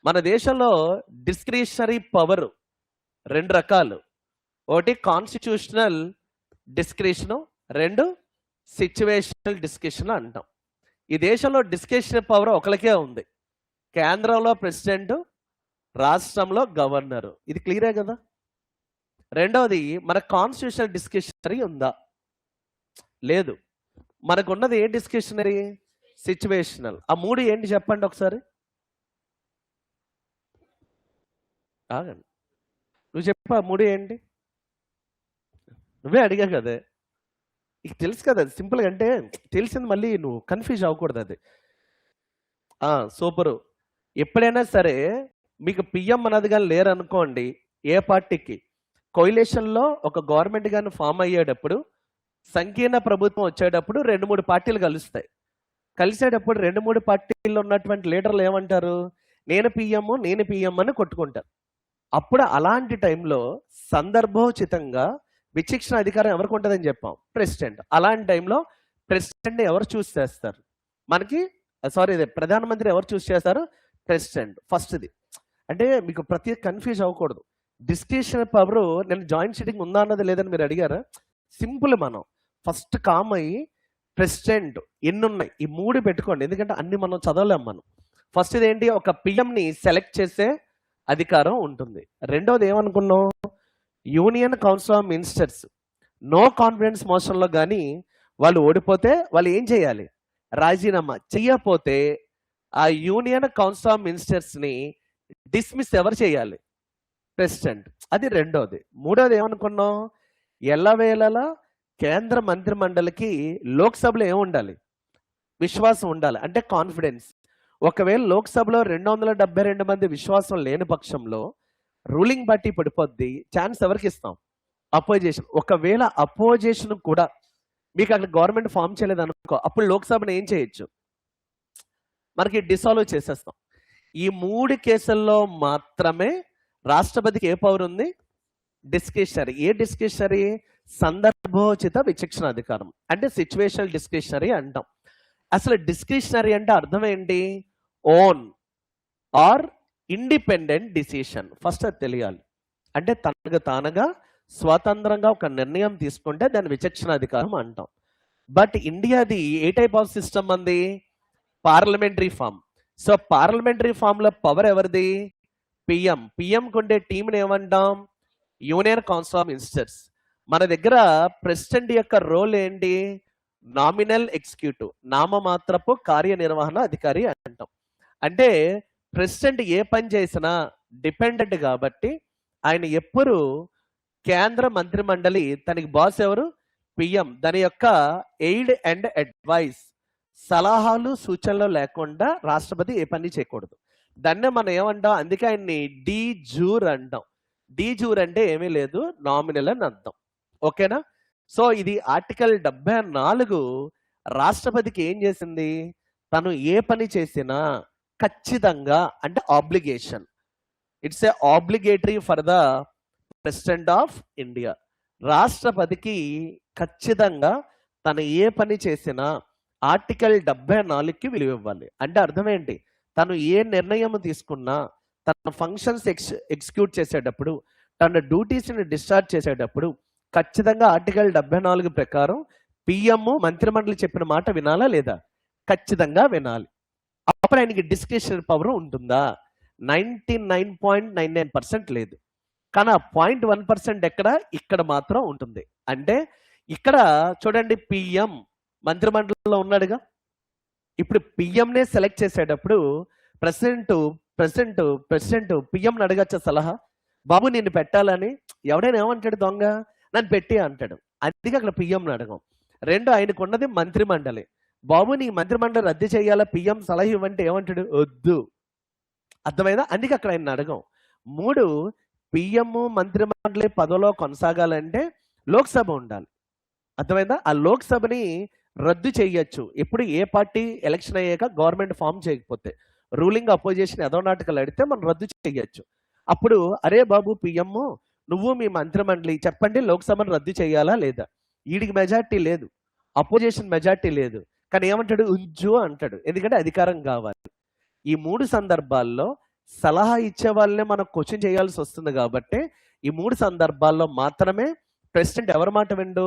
మన దేశంలో discretionary power రెండు రకాలు. ఒకటి కాన్స్టిట్యూషనల్ డిస్క్రిషన్, రెండు సిచ్యువేషనల్ డిస్కషన్ అంటాం. ఈ దేశంలో డిస్కషన్ పవర్ ఒకరికే ఉంది. కేంద్రంలో ప్రెసిడెంట్, రాష్ట్రంలో గవర్నరు. ఇది క్లియరే కదా. రెండవది మన కాన్స్టిట్యూషనల్ డిస్కషనరీ ఉందా? లేదు. మనకున్నది ఏ డిస్కషనరీ? సిచ్యువేషనల్. ఆ మూడు ఏంటి చెప్పండి ఒకసారి. ఆగండి, నువ్వు చెప్పు ఆ మూడు ఏంటి? నువ్వే అడిగా కదా, నీకు తెలుసు కదా. అది సింపుల్గా అంటే తెలిసింది, మళ్ళీ నువ్వు కన్ఫ్యూజ్ అవ్వకూడదు. అది సూపరు. ఎప్పుడైనా సరే మీకు పిఎం అన్నది కానీ లేరనుకోండి, ఏ పార్టీకి కోయిలేషన్లో ఒక గవర్నమెంట్ కానీ ఫామ్ అయ్యేటప్పుడు, సంకీర్ణ ప్రభుత్వం వచ్చేటప్పుడు 2-3 పార్టీలు కలుస్తాయి. కలిసేటప్పుడు 2-3 పార్టీల్లో ఉన్నటువంటి లీడర్లు ఏమంటారు? నేను పిఎం అని కొట్టుకుంటారు. అప్పుడు అలాంటి టైంలో సందర్భోచితంగా విచక్షణ అధికారం ఎవరికి ఉంటుందని చెప్పాం? ప్రెసిడెంట్. అలాంటి టైంలో ప్రెసిడెంట్ని ఎవరు చూస్ చేస్తారు? మనకి ప్రధానమంత్రి ఎవరు చూస్ చేస్తారు? ప్రెసిడెంట్. ఫస్ట్ది అంటే మీకు ప్రతి కన్ఫ్యూజ్ అవ్వకూడదు. డిస్కషన్ పవర్ నేను జాయింట్ సిట్టింగ్ ఉందా అన్నది లేదని మీరు అడిగారా? సింపుల్. మనం ఫస్ట్ కామ్ అయ్యి ప్రెసిడెంట్ ఎన్ని ఉన్నాయి ఈ మూడు పెట్టుకోండి, ఎందుకంటే అన్ని మనం చదవలేం. మనం ఫస్ట్ ఇది ఏంటి? ఒక పిఎంని సెలెక్ట్ చేసే అధికారం ఉంటుంది. రెండవది ఏమనుకున్నాం? Union council of ministers no confidence మోషన్లో కానీ వాళ్ళు ఓడిపోతే వాళ్ళు ఏం చేయాలి? రాజీనామా చెయ్యకపోతే ఆ యూనియన్ కౌన్సిల్ ఆఫ్ మినిస్టర్స్ని డిస్మిస్ ఎవరు చేయాలి? ప్రెసిడెంట్. అది రెండోది. మూడోది ఏమనుకున్నాం? ఎల్లవేళలా కేంద్ర మంత్రి మండలికి లోక్సభలో ఏముండాలి? విశ్వాసం ఉండాలి, అంటే కాన్ఫిడెన్స్. ఒకవేళ లోక్సభలో 272 మంది విశ్వాసం లేని పక్షంలో రూలింగ్ పార్టీ పడిపోద్ది. ఛాన్స్ ఎవరికి ఇస్తాం? అపోజిషన్. ఒకవేళ అపోజిషన్ కూడా మీకు అక్కడ గవర్నమెంట్ ఫామ్ చేయలేదు అనుకో, అప్పుడు లోక్సభను ఏం చేయొచ్చు? మనకి డిసాల్వ్ చేసేస్తాం. ఈ 3 కేసుల్లో మాత్రమే రాష్ట్రపతికి ఏ పవర్ ఉంది? డిస్క్రిషనరీ. ఏ డిస్క్రిషనరీ? సందర్భోచిత విచక్షణ అధికారం, అంటే సిచ్యువేషనల్ డిస్క్రిషనరీ అంటాం. అసలు డిస్క్రిషనరీ అంటే అర్థం ఏంటి? Own or independent decision. First అది తెలియాలి. అంటే తనకు తానుగా స్వతంత్రంగా ఒక నిర్ణయం తీసుకుంటే దాన్ని విచక్షణ అధికారం అంటాం. బట్ ఇండియాది ఏ టైప్ ఆఫ్ సిస్టమ్ అంది? Parliamentary form. So parliamentary form లో పవర్ ఎవరిది? పిఎం. పిఎంకు ఉండే టీంని ఏమంటాం? Union council of ministers. మన దగ్గర ప్రెసిడెంట్ యొక్క రోల్ ఏంటి? నామినల్ ఎగ్జిక్యూటివ్, నామమాత్రపు కార్యనిర్వహణ అధికారి అంటాం. అంటే ప్రెసిడెంట్ ఏ పని చేసినా డిపెండెంట్ కాబట్టి ఆయన ఎప్పుడు కేంద్ర మంత్రి మండలి తనకి బాస్ ఎవరు? పిఎం. దాని యొక్క ఎయిడ్ అండ్ అడ్వైస్, సలహాలు సూచనలు లేకుండా రాష్ట్రపతి ఏ పని చేయకూడదు. దాన్నే మనం ఏమంటాం? అందుకే ఆయన్ని డి జూర్ అంటాం. డి జూర్ అంటే ఏమీ లేదు, నామినల్ అని అర్థం. ఓకేనా? సో ఇది ఆర్టికల్ 74 రాష్ట్రపతికి ఏం చేసింది? తను ఏ పని చేసినా ఖచ్చితంగా, అంటే obligation, it's a obligatory for the president of India. రాష్ట్రపతికి ఖచ్చితంగా తను ఏ పని చేసినా ఆర్టికల్ 74కి విలువ ఇవ్వాలి. అంటే అర్థం ఏంటి? తను ఏ నిర్ణయం తీసుకున్నా, తన ఫంక్షన్స్ ఎగ్జిక్యూట్ చేసేటప్పుడు, తన డ్యూటీస్ని డిశ్చార్జ్ చేసేటప్పుడు ఖచ్చితంగా ఆర్టికల్ 74 ప్రకారం పిఎం మంత్రిమండలి చెప్పిన మాట వినాలా లేదా? ఖచ్చితంగా వినాలి. అప్పుడు ఆయనకి డిస్క్రిషనరీ పవర్ ఉంటుందా? 99.99% లేదు. కానీ ఆ 0.1% ఎక్కడ? ఇక్కడ మాత్రం ఉంటుంది. అంటే ఇక్కడ చూడండి, పిఎం మంత్రిమండలిలో ఉన్నాడుగా. ఇప్పుడు పిఎంనే సెలెక్ట్ చేసేటప్పుడు ప్రెసిడెంట్ పిఎంని అడగచ్చా సలహా? బాబు నిన్ను పెట్టాలని. ఎవడైనా ఏమంటాడు? దొంగ నన్ను పెట్టి అంటాడు. అందుకే అక్కడ పిఎంని అడగం. రెండు, ఆయనకు ఉన్నది మంత్రి మండలి. బాబు నీ మంత్రి మండలి రద్దు చేయాలా, పిఎం సలహా ఇవ్వంటే ఏమంటాడు? వద్దు. అర్థమైందా? అందుకే అక్కడ ఆయన అడగం. 3, పిఎం మంత్రి మండలి పదవిలో కొనసాగాలంటే లోక్సభ ఉండాలి. అర్థమైందా? ఆ లోక్సభని రద్దు చేయొచ్చు ఎప్పుడు? ఏ పార్టీ ఎలక్షన్ అయ్యాక గవర్నమెంట్ ఫామ్ చేయకపోతే, రూలింగ్ అపోజిషన్ ఎదోనాటికలు అడిగితే మనం రద్దు చేయొచ్చు. అప్పుడు అరే బాబు పిఎం, నువ్వు మీ మంత్రి మండలి చెప్పండి లోక్సభను రద్దు చేయాలా లేదా? వీడికి మెజార్టీ లేదు, అపోజిషన్ మెజార్టీ లేదు, కానీ ఏమంటాడు? ఉంచు అంటాడు. ఎందుకంటే అధికారం కావాలి. ఈ 3 సందర్భాల్లో సలహా ఇచ్చే వాళ్ళనే మనం క్వశ్చన్ చేయాల్సి వస్తుంది కాబట్టి ఈ 3 సందర్భాల్లో మాత్రమే ప్రెసిడెంట్ ఎవరి మాట విండు?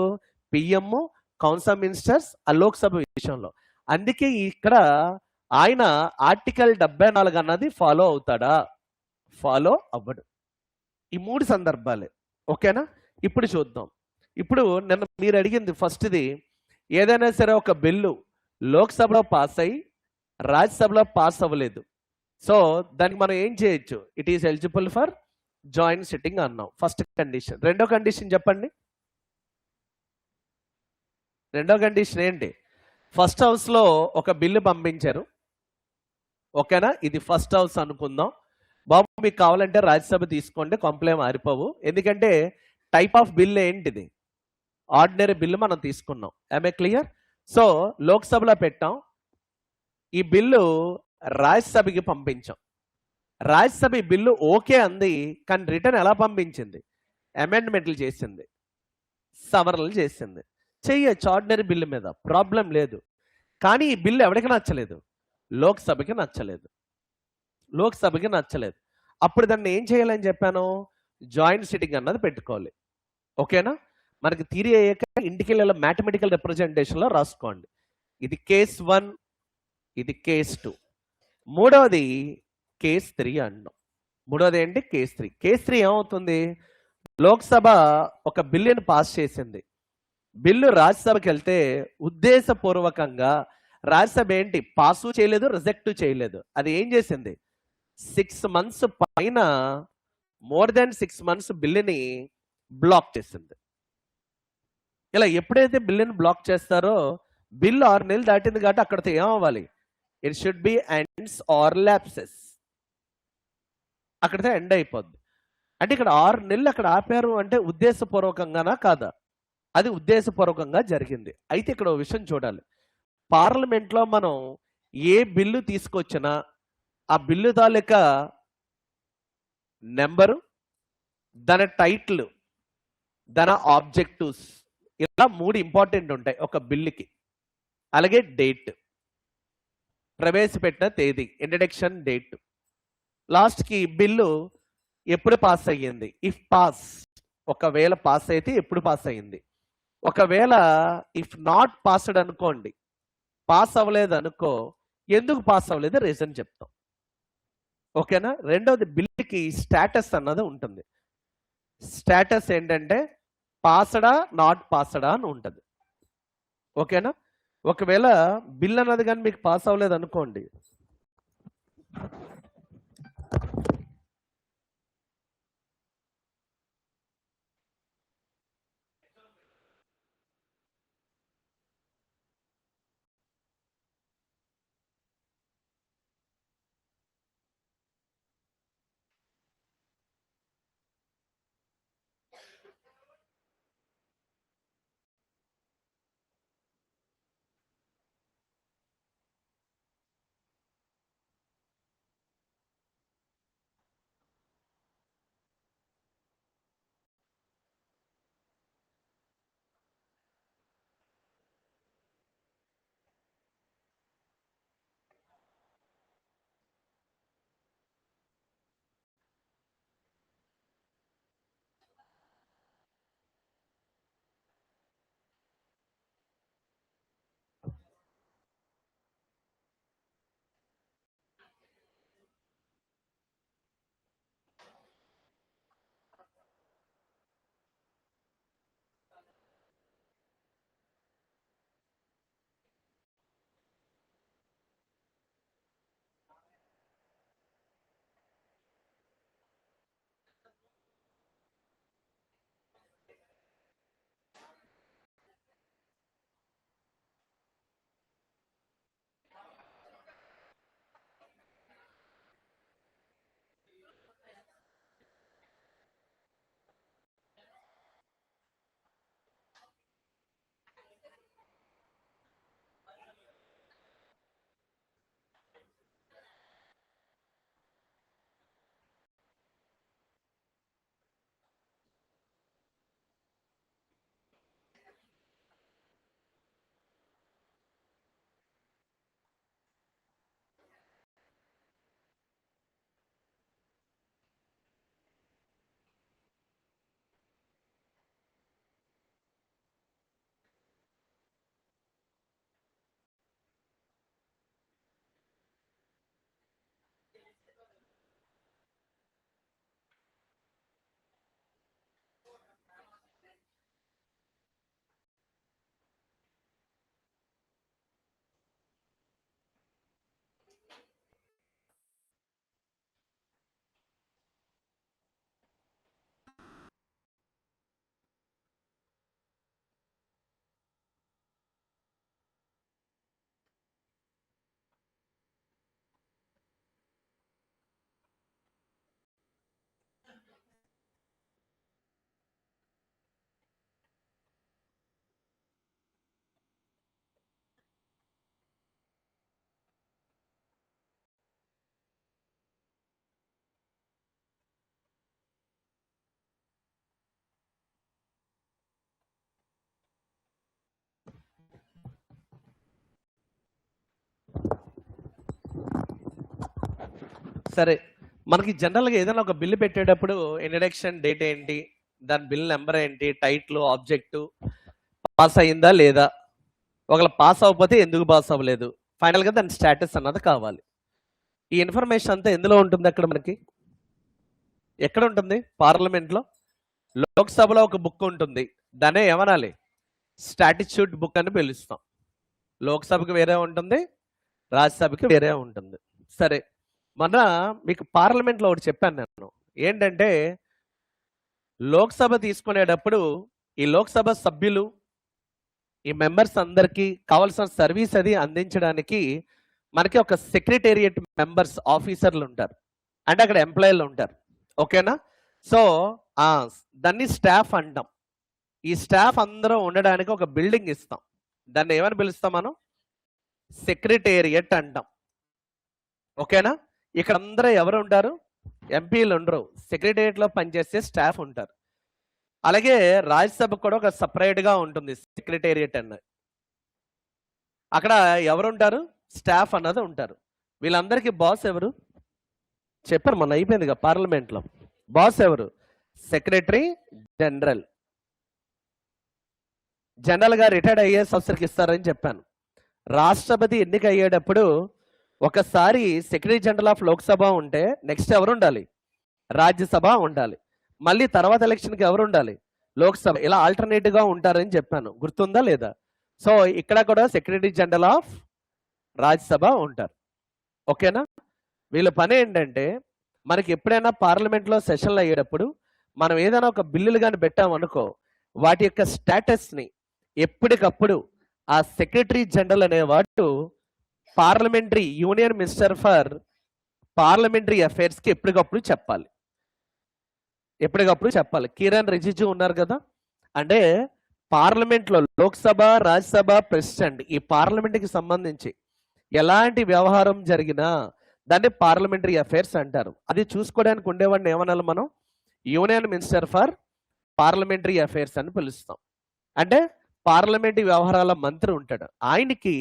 పిఎం, కౌన్సిల్ మినిస్టర్స్, ఆ లోక్సభ విషయంలో. అందుకే ఇక్కడ ఆయన ఆర్టికల్ 74 అన్నది ఫాలో అవుతాడా? ఫాలో అవ్వడు. ఈ 3 సందర్భాలే. ఓకేనా? ఇప్పుడు చూద్దాం. ఇప్పుడు నిన్న మీరు అడిగింది ఫస్ట్‌ది, ఏదైనా సరే ఒక బిల్లు లోక్సభలో పాస్ అయ్యి రాజ్యసభలో పాస్ అవ్వలేదు. సో దానికి మనం ఏం చేయొచ్చు? It is eligible for joint sitting అన్నాం. First condition. రెండో కండిషన్ చెప్పండి. రెండో కండిషన్ ఏంటి? ఫస్ట్ హౌస్ లో ఒక బిల్లు పంపించారు. ఓకేనా? ఇది ఫస్ట్ హౌస్ అనుకుందాం. బాబు మీకు కావాలంటే రాజ్యసభ తీసుకోండి, కొంపలేం ఆరిపోవు. ఎందుకంటే టైప్ ఆఫ్ బిల్ ఏంటిది? ఆర్డినరీ బిల్లు మనం తీసుకున్నాం. I clear? సో లోక్సభలో పెట్టాం. ఈ బిల్లు రాజ్యసభకి పంపించాం. రాజ్యసభ ఈ బిల్లు ఓకే అంది, కానీ రిటర్న్ ఎలా పంపించింది? అమెండ్మెంట్లు చేసింది, సవరణలు చేసింది. చెయ్యొచ్చు ఆర్డినరీ బిల్లు మీద, ప్రాబ్లం లేదు. కానీ ఈ బిల్లు ఎవరికి నచ్చలేదు? లోక్సభకి నచ్చలేదు. లోక్సభకి నచ్చలేదు. అప్పుడు దాన్ని ఏం చేయాలని చెప్పాను? జాయింట్ సిట్టింగ్ అన్నది పెట్టుకోవాలి. ఓకేనా? మనకి థియరీ అయ్యాక ఇంటికి వెళ్ళి మ్యాథమెటికల్ రిప్రజెంటేషన్లో రాసుకోండి. ఇది కేస్ 1, ఇది కేస్ 2, మూడవది కేస్ 3 అన్నాం. మూడవది ఏంటి? కేస్ 3. కేస్ 3 ఏమవుతుంది? లోక్సభ ఒక బిల్లుని పాస్ చేసింది. బిల్లు రాజ్యసభకి వెళ్తే ఉద్దేశపూర్వకంగా రాజ్యసభ ఏంటి? పాసు చేయలేదు, రిజెక్ట్ చేయలేదు. అది ఏం చేసింది? 6 months పైన, మోర్ దాన్ 6 months బిల్లుని బ్లాక్ చేసింది. ఇలా ఎప్పుడైతే బిల్లుని బ్లాక్ చేస్తారో, బిల్లు 6 నెలలు దాటింది కాబట్టి అక్కడితో ఏమవ్వాలి? It should be ends or lapses. అక్కడితో ఎండ్ అయిపోద్ది. అంటే ఇక్కడ 6 నెలలు అక్కడ ఆపారు అంటే ఉద్దేశపూర్వకంగానా కాదా? అది ఉద్దేశపూర్వకంగా జరిగింది. అయితే ఇక్కడ ఒక విషయం చూడాలి. పార్లమెంట్లో మనం ఏ బిల్లు తీసుకొచ్చినా ఆ బిల్లు తాలూకా నెంబరు, దాని టైటిల్, దాని ఆబ్జెక్టివ్స్, ఇలా 3 ఇంపార్టెంట్ ఉంటాయి ఒక బిల్లుకి. అలాగే డేట్, ప్రవేశపెట్టిన తేదీ, ఇంట్రడక్షన్ డేట్, లాస్ట్కి బిల్లు ఎప్పుడు పాస్ అయ్యింది. ఇఫ్ పాస్, ఒకవేళ పాస్ అయితే ఎప్పుడు పాస్ అయ్యింది. ఒకవేళ ఇఫ్ నాట్ పాస్డ్ అనుకోండి, పాస్ అవ్వలేదు అనుకో, ఎందుకు పాస్ అవ్వలేదు రీజన్ చెప్తాం. ఓకేనా? రెండవది బిల్లుకి స్టేటస్ అన్నది ఉంటుంది. స్టేటస్ ఏంటంటే పాస్డా నాట్ పాస్డా అని ఉంటుంది. ఓకేనా? ఒకవేళ బిల్ అన్నది కానీ మీకు పాస్ అవ్వలేదు అనుకోండి, సరే, మనకి జనరల్గా ఏదైనా ఒక బిల్లు పెట్టేటప్పుడు ఇంట్రడక్షన్ డేట్ ఏంటి, దాని బిల్ నెంబర్ ఏంటి, టైటిల్, ఆబ్జెక్టు, పాస్ అయిందా లేదా, ఒకవేళ పాస్ అవ్వకపోతే ఎందుకు పాస్ అవ్వలేదు, ఫైనల్గా దాని స్టేటస్ అన్నది కావాలి. ఈ ఇన్ఫర్మేషన్ అంతా ఎందులో ఉంటుంది? అక్కడ మనకి ఎక్కడ ఉంటుంది? పార్లమెంట్లో. లోక్సభలో ఒక బుక్ ఉంటుంది, దాన్నే ఏమనాలి? స్టాటిట్యూట్ బుక్ అని పిలుస్తాం. లోక్సభకి వేరే ఉంటుంది, రాజ్యసభకి వేరే ఉంటుంది. సరే, మన మీకు పార్లమెంట్లో ఒకటి చెప్పాను నేను, ఏంటంటే లోక్సభ తీసుకునేటప్పుడు ఈ లోక్సభ సభ్యులు, ఈ మెంబర్స్ అందరికీ కావాల్సిన సర్వీస్ అది అందించడానికి మనకి ఒక సెక్రటేరియట్ మెంబర్స్, ఆఫీసర్లు ఉంటారు, అంటే అక్కడ ఎంప్లాయీలు ఉంటారు. ఓకేనా? సో దాన్ని స్టాఫ్ అంటాం. ఈ స్టాఫ్ అందరూ ఉండడానికి ఒక బిల్డింగ్ ఇస్తాం, దాన్ని ఏమని పిలుస్తాం మనం? సెక్రటేరియట్ అంటాం. ఓకేనా? ఇక్కడ అందరూ ఎవరు ఉంటారు? ఎంపీలు ఉండరు, సెక్రటేరియట్లో పనిచేసే స్టాఫ్ ఉంటారు. అలాగే రాజ్యసభకు కూడా ఒక సపరేట్గా ఉంటుంది సెక్రటేరియట్ అన్నది. అక్కడ ఎవరు ఉంటారు? స్టాఫ్ అన్నది ఉంటారు. వీళ్ళందరికీ బాస్ ఎవరు? చెప్పారు, మొన్న అయిపోయిందిగా పార్లమెంట్లో. బాస్ ఎవరు? Secretary general. జనరల్గా రిటైర్డ్ ఐఏఎస్ ఆఫీసర్కి ఇస్తారని చెప్పాను. రాష్ట్రపతి ఎన్నిక అయ్యేటప్పుడు ఒకసారి సెక్రటరీ జనరల్ ఆఫ్ లోక్సభ ఉంటే నెక్స్ట్ ఎవరు ఉండాలి? రాజ్యసభ ఉండాలి. మళ్ళీ తర్వాత ఎలక్షన్కి ఎవరు ఉండాలి? లోక్సభ. ఇలా ఆల్టర్నేటివ్గా ఉంటారని చెప్పాను, గుర్తుందా లేదా? సో ఇక్కడ కూడా సెక్రటరీ జనరల్ ఆఫ్ రాజ్యసభ ఉంటారు. ఓకేనా? వీళ్ళ పని ఏంటంటే మనకి ఎప్పుడైనా పార్లమెంట్లో సెషన్లు అయ్యేటప్పుడు మనం ఏదైనా ఒక బిల్లులు కానీ పెట్టామనుకో, వాటి యొక్క స్టేటస్ని ఎప్పటికప్పుడు ఆ సెక్రటరీ జనరల్ అనేవాడు parliamentary union minister for parliamentary అఫైర్స్కి ఎప్పటికప్పుడు చెప్పాలి. కిరణ్ రిజిజు ఉన్నారు కదా, అంటే పార్లమెంట్లో లోక్సభ, రాజ్యసభ ప్రెసిడెంట్, ఈ పార్లమెంట్కి సంబంధించి ఎలాంటి వ్యవహారం జరిగినా దాన్ని పార్లమెంటరీ అఫైర్స్ అంటారు. అది చూసుకోవడానికి ఉండేవాడిని ఏమనాలి మనం? Union minister for parliamentary affairs అని పిలుస్తాం. అంటే పార్లమెంటరీ వ్యవహారాల మంత్రి ఉంటాడు. ఆయనకి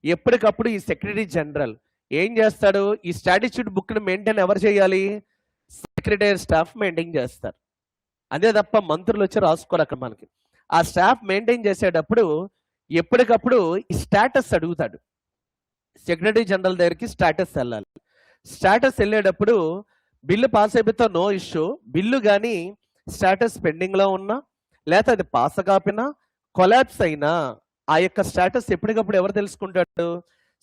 ఎప్పటికప్పుడు ఈ సెక్రటరీ జనరల్ ఏం చేస్తాడు? ఈ స్టాటిట్యూట్ బుక్ని మెయింటైన్ ఎవరు చేయాలి? సెక్రటరీ స్టాఫ్ మెయింటైన్ చేస్తారు. అదే తప్ప మంత్రులు వచ్చి రాసుకోరు అక్కడ మనకి. ఆ స్టాఫ్ మెయింటైన్ చేసేటప్పుడు ఎప్పటికప్పుడు ఈ స్టేటస్ అడుగుతాడు. సెక్రటరీ జనరల్ దగ్గరికి స్టేటస్ వెళ్ళాలి. స్టేటస్ వెళ్ళేటప్పుడు బిల్లు పాస్ అయిపోతే నో ఇష్యూ, బిల్లు కానీ స్టేటస్ పెండింగ్లో ఉన్నా, లేకపోతే అది పాస్ కాపినా, కొలాప్స్ అయినా ఆ యొక్క స్టేటస్ ఎప్పటికప్పుడు ఎవరు తెలుసుకుంటాడు?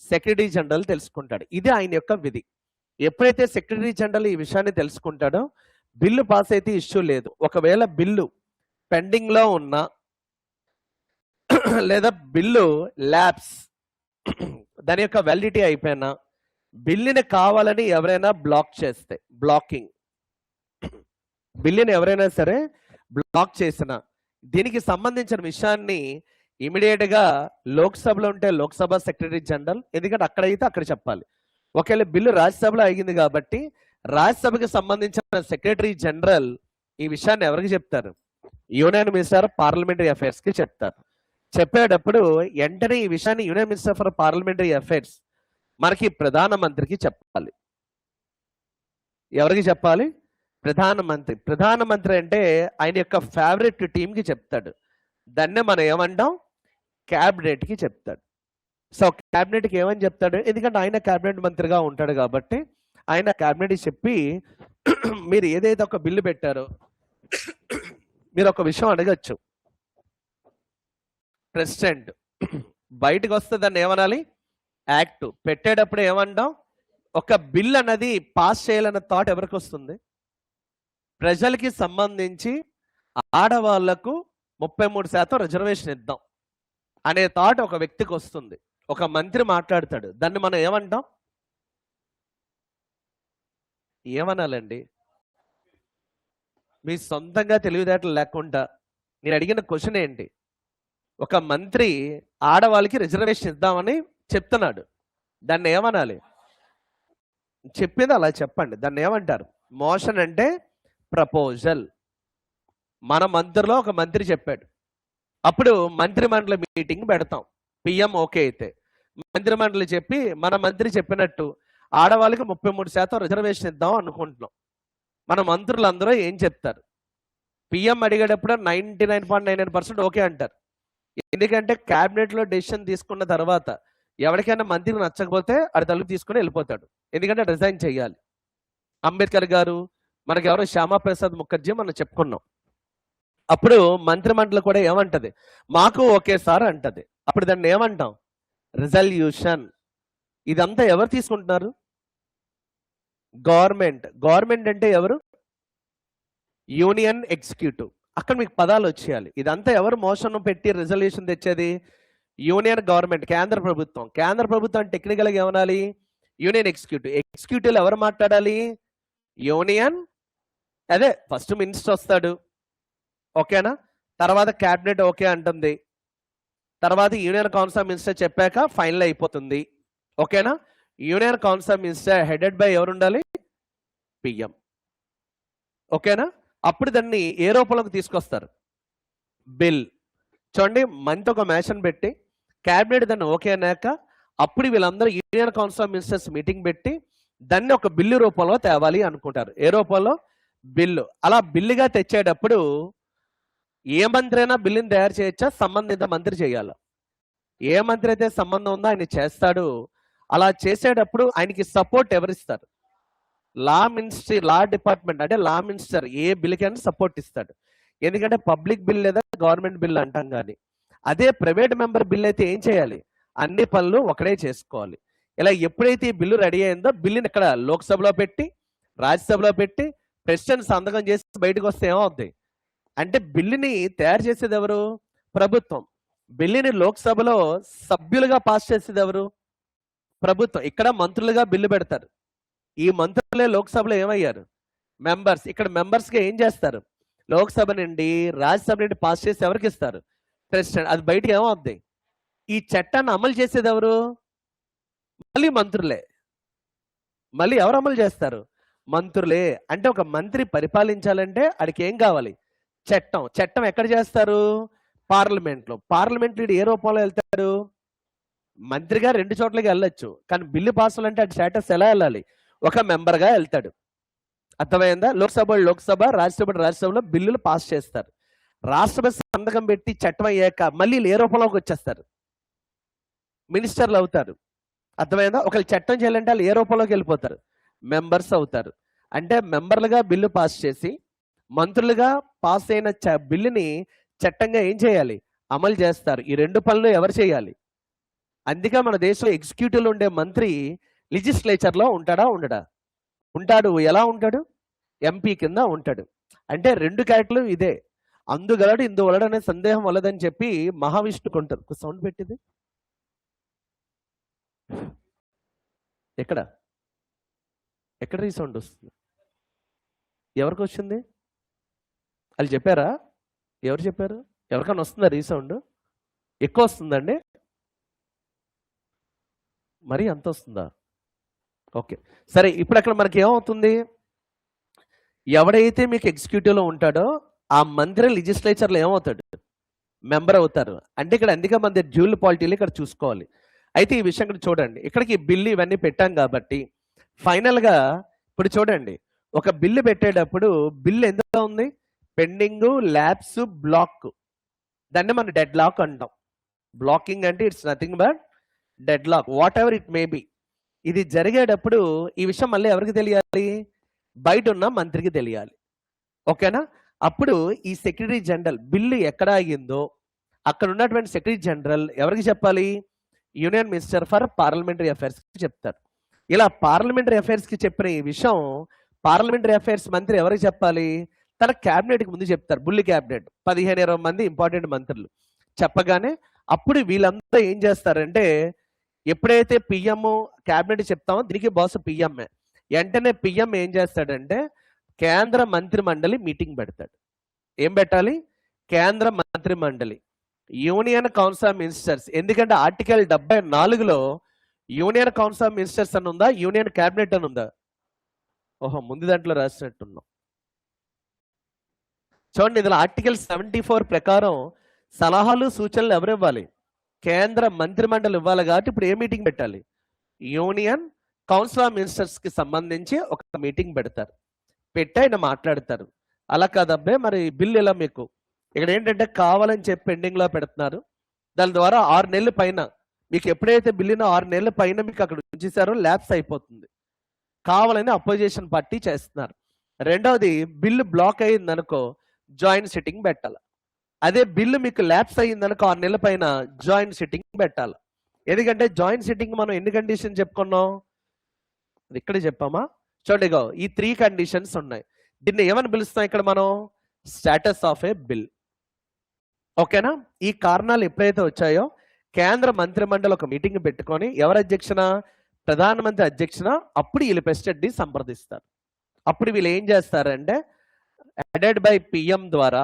సెక్రటరీ జనరల్ తెలుసుకుంటాడు. ఇది ఆయన యొక్క విధి. ఎప్పుడైతే సెక్రటరీ జనరల్ ఈ విషయాన్ని తెలుసుకుంటాడో బిల్లు పాస్ అయితే ఇష్యూ లేదు. ఒకవేళ బిల్లు పెండింగ్లో ఉన్నా లేదా బిల్లు ల్యాబ్స్, దాని యొక్క వ్యాలిడిటీ అయిపోయినా, బిల్లుని కావాలని ఎవరైనా బ్లాక్ చేస్తే, బ్లాకింగ్, బిల్లుని ఎవరైనా సరే బ్లాక్ చేసిన, దీనికి సంబంధించిన విషయాన్ని ఇమీడియట్గా లోక్సభలో ఉంటే లోక్సభ సెక్రటరీ జనరల్, ఎందుకంటే అక్కడైతే అక్కడ చెప్పాలి. ఒకవేళ బిల్లు రాజ్యసభలో అయింది కాబట్టి రాజ్యసభకి సంబంధించిన సెక్రటరీ జనరల్ ఈ విషయాన్ని ఎవరికి చెప్తారు? యూనియన్ మినిస్టర్ పార్లమెంటరీ అఫైర్స్కి చెప్తారు. చెప్పేటప్పుడు వెంటనే ఈ విషయాన్ని union minister for parliamentary affairs మనకి ప్రధానమంత్రికి చెప్పాలి. ఎవరికి చెప్పాలి? ప్రధానమంత్రి. ప్రధానమంత్రి అంటే ఆయన యొక్క ఫేవరెట్ టీంకి చెప్తాడు. దాన్నే మనం ఏమంటాం? క్యాబినెట్కి చెప్తాడు. సో క్యాబినెట్కి ఏమని చెప్తాడు? ఎందుకంటే ఆయన క్యాబినెట్ మంత్రిగా ఉంటాడు కాబట్టి ఆయన క్యాబినెట్కి చెప్పి మీరు ఏదైతే ఒక బిల్లు పెట్టారో మీరు ఒక విషయం అడగచ్చు. ప్రెసిడెంట్ బయటకు వస్తే దాన్ని ఏమనాలి? యాక్ట్. పెట్టేటప్పుడు ఏమంటాం? ఒక బిల్ అన్నది పాస్ చేయాలన్న థాట్ ఎవరికి వస్తుంది? ప్రజలకి సంబంధించి ఆడవాళ్లకు 33% రిజర్వేషన్ ఇద్దాం అనే థాట్ ఒక వ్యక్తికి వస్తుంది. ఒక మంత్రి మాట్లాడతాడు, దాన్ని మనం ఏమంటాం? ఏమనాలండి? మీ సొంతంగా తెలివితేటలు లేకుండా నేను అడిగిన క్వశ్చన్ ఏంటి? ఒక మంత్రి ఆడవాళ్ళకి రిజర్వేషన్ ఇద్దామని చెప్తున్నాడు, దాన్ని ఏమనాలి? చెప్పింది అలా చెప్పండి. దాన్ని ఏమంటారు? మోషన్ అంటే ప్రపోజల్. మన మంత్రిలో ఒక మంత్రి చెప్పాడు, అప్పుడు మంత్రి మండలి మీటింగ్ పెడతాం. పిఎం ఓకే అయితే మంత్రి మండలి చెప్పి మన మంత్రి చెప్పినట్టు ఆడవాళ్ళకి 33% రిజర్వేషన్ ఇద్దాం అనుకుంటున్నాం. మన మంత్రులందరూ ఏం చెప్తారు? పిఎం అడిగేటప్పుడు 99.99% ఓకే అంటారు. ఎందుకంటే క్యాబినెట్ లో డెసిషన్ తీసుకున్న తర్వాత ఎవరికైనా మంత్రికి నచ్చకపోతే అది తలుపు తీసుకుని వెళ్ళిపోతాడు. ఎందుకంటే రిజైన్ చేయాలి. అంబేద్కర్ గారు, మనకి ఎవరో శ్యామాప్రసాద్ ముఖర్జీ మనం చెప్పుకున్నాం. అప్పుడు మంత్రిమండలి కూడా ఏమంటది? మాకు ఓకే సార్ అంటది. అప్పుడు దాన్ని ఏమంటాం? రిజల్యూషన్. ఇదంతా ఎవరు తీసుకుంటున్నారు? గవర్నమెంట్. గవర్నమెంట్ అంటే ఎవరు? Union executive. అక్కడ మీకు పదాలు వచ్చేయాలి. ఇదంతా ఎవరు మోషన్ పెట్టి రిజల్యూషన్ తెచ్చేది? యూనియన్ గవర్నమెంట్, కేంద్ర ప్రభుత్వం. కేంద్ర ప్రభుత్వం టెక్నికల్గా ఏమనాలి? Union executive. ఎగ్జిక్యూటివ్ ఎవరు మాట్లాడాలి? యూనియన్. అదే ఫస్ట్ మినిస్టర్ వస్తాడు, ఓకేనా? తర్వాత క్యాబినెట్ ఓకే అంటుంది, తర్వాత యూనియన్ కౌన్సిల్ మినిస్టర్ చెప్పాక ఫైనల్ అయిపోతుంది, ఓకేనా? Union council minister headed by ఎవరు ఉండాలి? పిఎం, ఓకేనా? అప్పుడు దాన్ని ఏ రూపంలోకి తీసుకొస్తారు? బిల్. చూడండి, మంత్ ఒక మ్యాషన్ పెట్టి క్యాబినెట్ దాన్ని ఓకే అన్నాక అప్పుడు వీళ్ళందరూ యూనియన్ కౌన్సిల్ మినిస్టర్స్ మీటింగ్ పెట్టి దాన్ని ఒక బిల్లు రూపంలో తేవాలి అనుకుంటారు. ఏ రూపంలో? బిల్లు. అలా బిల్లుగా తెచ్చేటప్పుడు ఏ మంత్రి అయినా బిల్లుని తయారు చేయొచ్చా? సంబంధిత మంత్రి చేయాలి. ఏ మంత్రి అయితే సంబంధం ఉందో ఆయన చేస్తాడు. అలా చేసేటప్పుడు ఆయనకి సపోర్ట్ ఎవరిస్తారు? లా మినిస్ట్రీ, లా డిపార్ట్మెంట్ అంటే లా మినిస్టర్ ఏ బిల్లుకైనా సపోర్ట్ ఇస్తాడు. ఎందుకంటే పబ్లిక్ బిల్ లేదా గవర్నమెంట్ బిల్ అంటాం. కానీ అదే ప్రైవేట్ మెంబర్ బిల్ అయితే ఏం చేయాలి? అన్ని పనులు ఒకడే చేసుకోవాలి. ఇలా ఎప్పుడైతే ఈ బిల్లు రెడీ అయిందో బిల్లుని ఇక్కడ లోక్సభలో పెట్టి, రాజ్యసభలో పెట్టి, ప్రెసిడెంట్ సంతకం చేసి బయటకు వస్తే ఏమవుద్ది అంటే బిల్లుని తయారు చేసేది ఎవరు? ప్రభుత్వం. బిల్లుని లోక్సభలో సభ్యులుగా పాస్ చేసేది ఎవరు? ప్రభుత్వం. ఇక్కడ మంత్రులుగా బిల్లు పెడతారు. ఈ మంత్రులే లోక్సభలో ఏమయ్యారు? మెంబర్స్. ఇక్కడ మెంబర్స్ గా ఏం చేస్తారు? లోక్సభ నుండి, రాజ్యసభ నుండి పాస్ చేసి ఎవరికి ఇస్తారు? ప్రెసిడెంట్. అది బయటకు ఏమవుద్ది? ఈ చట్టాన్ని అమలు చేసేది ఎవరు? మళ్ళీ మంత్రులే. మళ్ళీ ఎవరు అమలు చేస్తారు? మంత్రులే. అంటే ఒక మంత్రి పరిపాలించాలంటే ఆడికి ఏం కావాలి? చట్టం. చట్టం ఎక్కడ చేస్తారు? పార్లమెంట్ లో. పార్లమెంట్ లీడ్ ఏ రూపంలో వెళ్తారు? మంత్రిగా 2 చోట్లకి వెళ్ళొచ్చు, కానీ బిల్లు పాస్ అంటే అది స్టేటస్ ఎలా వెళ్ళాలి? ఒక మెంబర్ గా వెళ్తాడు. అర్థమైందా? లోక్సభ, రాజ్యసభలో బిల్లులు పాస్ చేస్తారు. రాష్ట్రపతి సంతకం పెట్టి చట్టం అయ్యాక మళ్ళీ ఏ రూపంలోకి వచ్చేస్తారు? మినిస్టర్లు అవుతారు. అర్థమైందా? ఒకళ్ళు చట్టం చేయాలంటే వాళ్ళు ఏ రూపంలోకి వెళ్ళిపోతారు? మెంబర్స్ అవుతారు. అంటే మెంబర్లుగా బిల్లు పాస్ చేసి మంత్రులుగా పాస్ అయిన బిల్లుని చట్టంగా ఏం చేయాలి? అమలు చేస్తారు. ఈ 2 పనులు ఎవరు చేయాలి? అందుకే మన దేశంలో ఎగ్జిక్యూటివ్ ఉండే మంత్రి లెజిస్లేచర్ లో ఉంటాడా? ఉండడా? ఉంటాడు. ఎలా ఉంటాడు? ఎంపీ కింద ఉంటాడు. అంటే 2 క్యారెక్టర్లు ఇదే. అందుగలడు ఇందువలడు అనే సందేహం వలదని చెప్పి మహావిష్ణుకు ఉంటారు. సౌండ్ పెట్టింది ఎక్కడ? ఎక్కడ రీసౌండ్ వస్తుంది? ఎవరికి వచ్చింది? వాళ్ళు చెప్పారా? ఎవరు చెప్పారు? ఎవరికైనా వస్తుందా రీసౌండ్? ఎక్కువ వస్తుందండి? మరి అంత వస్తుందా? ఓకే, సరే. ఇప్పుడు అక్కడ మనకి ఏమవుతుంది? ఎవడైతే మీకు ఎగ్జిక్యూటివ్లో ఉంటాడో ఆ మంత్రి లెజిస్లేచర్లో ఏమవుతాడు? మెంబర్ అవుతారు. అంటే ఇక్కడ అందుకే మన డ్యూల్ పాలిటీలు ఇక్కడ చూసుకోవాలి. అయితే ఈ విషయం ఇక్కడ చూడండి, ఇక్కడికి బిల్లు ఇవన్నీ పెట్టాం కాబట్టి ఫైనల్గా ఇప్పుడు చూడండి, ఒక బిల్లు పెట్టేటప్పుడు బిల్లు ఎందులో ఉంది? Pending, lapse, block. దాన్ని మనం డెడ్ లాక్ అంటాం. బ్లాకింగ్ అంటే it's nothing but deadlock, whatever it may be. ఇది జరిగేటప్పుడు ఈ విషయం మళ్ళీ ఎవరికి తెలియాలి? బయట ఉన్న మంత్రికి తెలియాలి, ఓకేనా? అప్పుడు ఈ సెక్రటరీ జనరల్ బిల్లు ఎక్కడ ఆగిందో అక్కడ ఉన్నటువంటి సెక్రటరీ జనరల్ ఎవరికి చెప్పాలి? Union minister for parliamentary affairs కి చెప్తారు. ఇలా పార్లమెంటరీ అఫైర్స్ కి చెప్పిన ఈ విషయం పార్లమెంటరీ అఫైర్స్ మంత్రి ఎవరికి చెప్పాలి? తన క్యాబినెట్ కి ముందు చెప్తారు. బుల్లి క్యాబినెట్ 15-20 మంది ఇంపార్టెంట్ మంత్రులు చెప్పగానే అప్పుడు వీళ్ళంతా ఏం చేస్తారంటే, ఎప్పుడైతే పిఎం క్యాబినెట్ చెప్తామో దీనికి బాస్ పిఎంఏ, వెంటనే పిఎం ఏం చేస్తాడంటే కేంద్ర మంత్రి మండలి మీటింగ్ పెడతాడు. ఏం పెట్టాలి? కేంద్ర మంత్రి మండలి, యూనియన్ కౌన్సిల్ ఆఫ్ మినిస్టర్స్. ఎందుకంటే ఆర్టికల్ 74లో యూనియన్ కౌన్సిల్ ఆఫ్ మినిస్టర్స్ అని ఉందా, యూనియన్ క్యాబినెట్ అని ఉందా? ఓహో, ముందు దాంట్లో రాసినట్టున్నాం. చూడండి, ఇందులో ఆర్టికల్ 74 ప్రకారం సలహాలు సూచనలు ఎవరు ఇవ్వాలి? కేంద్ర మంత్రి మండలి ఇవ్వాలి. కాబట్టి ఇప్పుడు ఏ మీటింగ్ పెట్టాలి? యూనియన్ కౌన్సిల్ ఆఫ్ మినిస్టర్స్ కి సంబంధించి ఒక మీటింగ్ పెడతారు, పెట్టి ఆయన మాట్లాడతారు. అలా కాదబ్బే మరి బిల్ ఇలా మీకు ఇక్కడ ఏంటంటే కావాలని చెప్పి పెండింగ్ లో పెడుతున్నారు, దాని ద్వారా 6 నెలల పైన మీకు ఎప్పుడైతే బిల్లును 6 నెలల పైన మీకు అక్కడ ఉంచేసారో ల్యాప్స్ అయిపోతుంది, కావాలని అపోజిషన్ పార్టీ చేస్తున్నారు. రెండవది బిల్లు బ్లాక్ అయ్యింది అనుకో జాయింట్ సిట్టింగ్ పెట్టాలి. అదే బిల్లు మీకు ల్యాప్స్ అయ్యింది అనుకో 6 నెలల పైన జాయింట్ సిట్టింగ్ పెట్టాలి. ఎందుకంటే జాయింట్ సిట్టింగ్ మనం ఎన్ని కండిషన్ చెప్పుకున్నాం, ఇక్కడే చెప్పామా? చూడండి, ఈ 3 కండిషన్స్ ఉన్నాయి. దీన్ని ఏమని పిలుస్తాం ఇక్కడ మనం? Status of A bill. ఓకేనా? ఈ కారణాలు ఎప్పుడైతే వచ్చాయో కేంద్ర మంత్రిమండలి ఒక మీటింగ్ పెట్టుకొని ఎవరు అధ్యక్షన? ప్రధానమంత్రి అధ్యక్షన. అప్పుడు వీళ్ళు ప్రెసిడెంట్ ని సంప్రదిస్తారు. అప్పుడు వీళ్ళు ఏం చేస్తారంటే హెడెడ్ బై పిఎం ద్వారా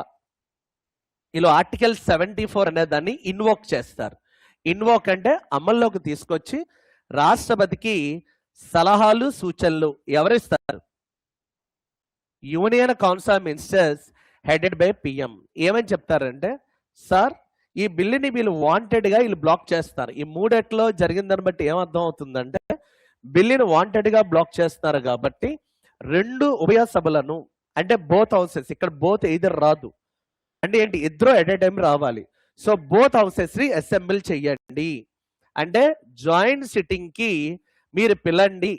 వీళ్ళు ఆర్టికల్ 74 అనే దాన్ని ఇన్వోక్ చేస్తారు. ఇన్వోక్ అంటే అమల్లోకి తీసుకొచ్చి రాష్ట్రపతికి సలహాలు సూచనలు ఎవరిస్తారు? Union council of ministers headed by PM. ఏమని చెప్తారంటే, సార్ ఈ బిల్లుని వీళ్ళు వాంటెడ్ గా వీళ్ళు బ్లాక్ చేస్తారు. ఈ 3 జరిగిందని బట్టి ఏమర్థం అవుతుందంటే బిల్లుని వాంటెడ్ గా బ్లాక్ చేస్తున్నారు కాబట్టి 2 ఉభయ సభలను అంటే బోత్ హౌసెస్, ఇక్కడ బోత్ ఎయిదర్ రాదు అంటే ఏంటి, ఇద్దరు ఎట్ ఏ టైం రావాలి. సో బోత్ హౌసెస్ ని అసెంబ్లీ చెయ్యండి అంటే జాయింట్ సిట్టింగ్ కి మీరు పిలండి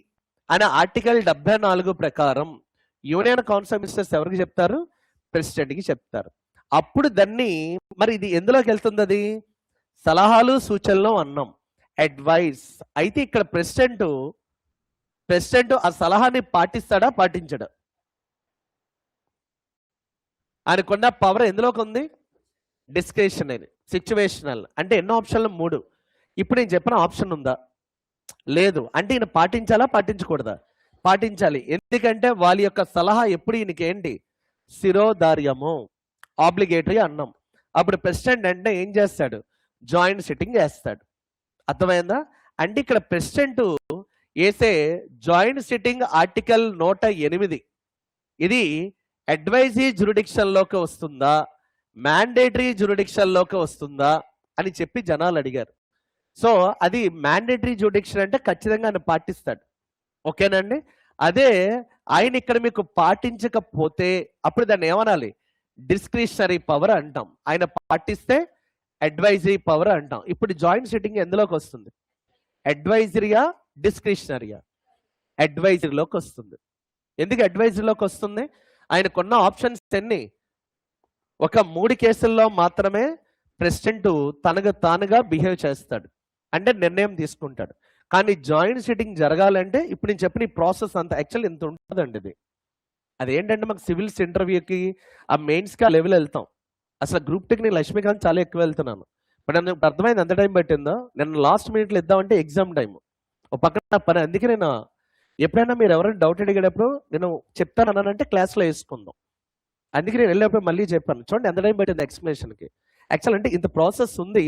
అనే ఆర్టికల్ 74 ప్రకారం యూనియన్ కౌన్సిల్ మినిస్టర్స్ ఎవరికి చెప్తారు? ప్రెసిడెంట్ కి చెప్తారు. అప్పుడు దాన్ని మరి ఇది ఎందులోకి వెళ్తుంది? అది సలహాలు సూచనలు అన్నాం, అడ్వైస్. అయితే ఇక్కడ ప్రెసిడెంట్ ఆ సలహాని పాటిస్తాడా పాటించడా? ఆయనకున్న పవర్ ఎందులోకి ఉంది? Discretionary, situational. అంటే ఎన్నో ఆప్షన్లు? 3. ఇప్పుడు నేను చెప్పిన ఆప్షన్ ఉందా? లేదు. అంటే ఈయన పాటించాలా పాటించకూడదా? పాటించాలి. ఎందుకంటే వాళ్ళ యొక్క సలహా ఎప్పుడు ఈయనకి ఏంటి? శిరోధార్యము, ఆబ్లిగేటరీ అన్నాం. అప్పుడు ప్రెసిడెంట్ అంటే ఏం చేస్తాడు? జాయింట్ సిట్టింగ్ వేస్తాడు. అర్థమైందా? అంటే ఇక్కడ ప్రెసిడెంట్ వేసే జాయింట్ సిట్టింగ్ ఆర్టికల్ 108 ఇది అడ్వైజరీ జ్యూరిడిక్షన్ లోకి వస్తుందా, మ్యాండేటరీ జ్యూరిడిక్షన్ లోకి వస్తుందా అని చెప్పి జనాలు అడిగారు. సో అది మ్యాండేటరీ జ్యూరిడిక్షన్ అంటే ఖచ్చితంగా ఆయన పాటిస్తాడు. ఓకేనండి? అదే ఆయన ఇక్కడ మీకు పాటించకపోతే అప్పుడు దాన్ని ఏమనాలి? డిస్క్రిషనరీ పవర్ అంటాం. ఆయన పాటిస్తే అడ్వైజరీ పవర్ అంటాం. ఇప్పుడు జాయింట్ సిట్టింగ్ ఎందులోకి వస్తుంది? అడ్వైజరీయా డిస్క్రిషనరీయా? అడ్వైజరీలోకి వస్తుంది. ఎందుకు అడ్వైజరీలోకి వస్తుంది? ఆయనకున్న ఆప్షన్స్ ఎన్ని? ఒక 3 కేసుల్లో మాత్రమే ప్రెసిడెంట్ తనకు తానుగా బిహేవ్ చేస్తాడు, అంటే నిర్ణయం తీసుకుంటాడు. కానీ జాయింట్ సిట్టింగ్ జరగాలంటే ఇప్పుడు నేను చెప్పిన ఈ ప్రాసెస్ అంతా యాక్చువల్ ఇంత ఉంటుందండి. ఇది అదేంటంటే మాకు సివిల్స్ ఇంటర్వ్యూకి ఆ మెయిన్స్కి ఆ లెవెల్ వెళ్తాం. అసలు గ్రూప్ టెక్ నేను లక్ష్మీకాంత్ చాలా ఎక్కువ వెళ్తున్నాను. బట్ నాకు అర్థమైంది ఎంత టైం పట్టిందో. నేను లాస్ట్ మినిట్లో ఇద్దామంటే ఎగ్జామ్ టైం ఒక పక్కన పని. అందుకే నేను ఎప్పుడైనా మీరు ఎవరైనా డౌట్ అడిగేటప్పుడు నేను చెప్తాను అన్నానంటే క్లాస్లో వేసుకుందాం. అందుకే నేను వెళ్ళేటప్పుడు మళ్ళీ చెప్పాను, చూడండి ఎంత టైం పట్టింది ఎక్స్ప్లెనేషన్కి. యాక్చువల్ అంటే ఇంత ప్రాసెస్ ఉంది.